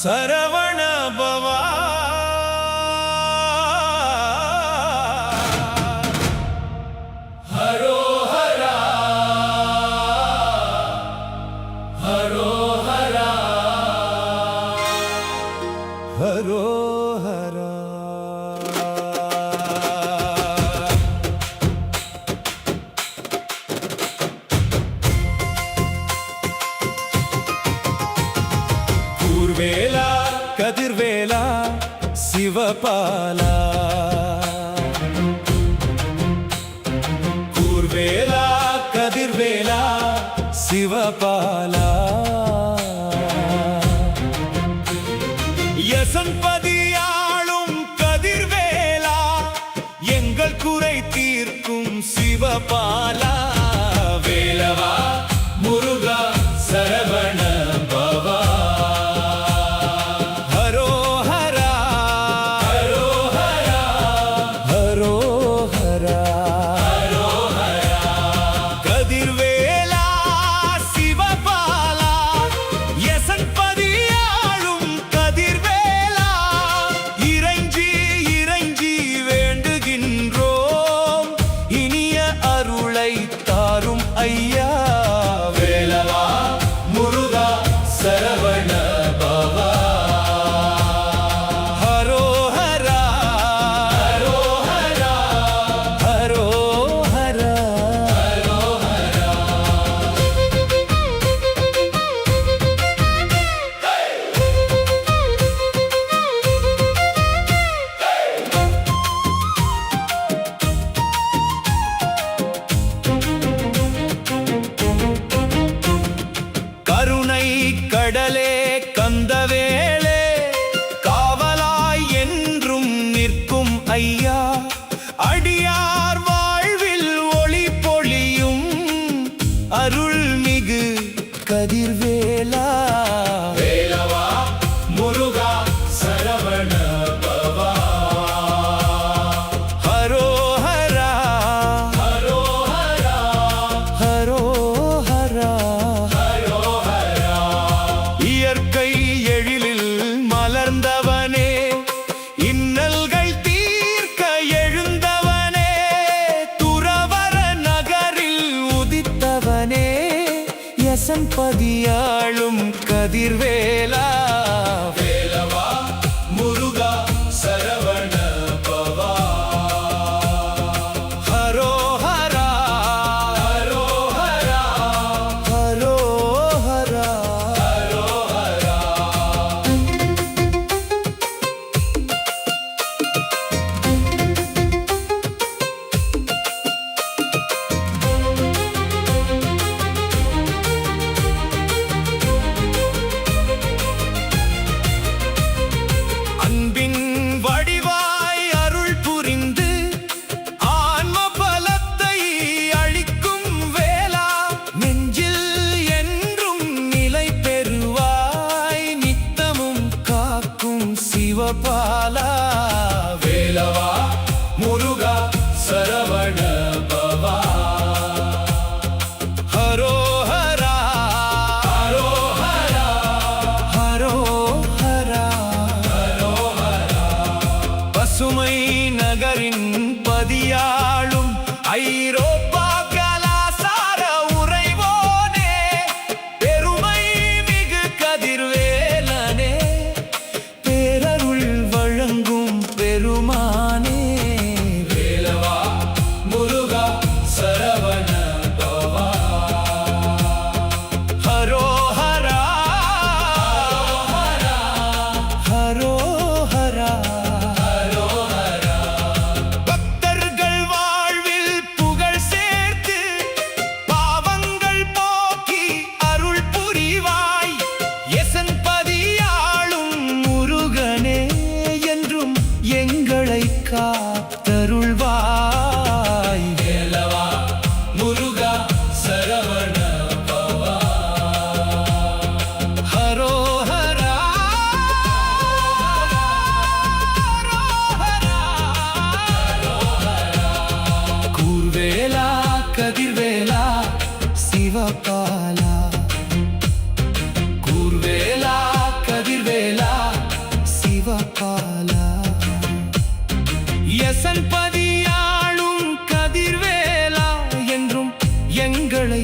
சரவண பவா ஹரோ ஹரா ஹரோ ஹரா ஹரோ ஹரா கூர்வேலா கதிர்வேலா சிவபாலா கூர்வேலா கதிர்வேலா சிவபாலா யசன்பதியாளும் கதிர்வேலா எங்கள் குறை தீர்க்கும் சிவபாலா வேலவா முருகா சரவண பவா தாரும் ஐயா வேலவா முருகா சரவண பவா ஹரோ ஹரா ஹரோ ஹரா ஹரோ ஹரா ஹரோ ஹரா கருணை கடலே கந்தவேளே காவலாய் என்றும் நிற்கும் ஐயா அடியார் வாழ்வில் ஒளி பொழியும் அருள்மிகு கதிர்வேலா வேலவா முருகா சரவண பவா ஹரோ ஹரா ஹரோ ஹரா ஹரோ ஹரா இயற்கை எழிலில் மலர்ந்தவனே இன்னல்கள் தீர்க்க எழுந்தவனே துறவர நகரில் உதித்தவனே யசன்பதியாளும் கதிர்வேலா வேலவா முருகா சரவண பவா ஹரோ ஹரா ஹரோ ஹரா ஹரோ ஹரா எங்களை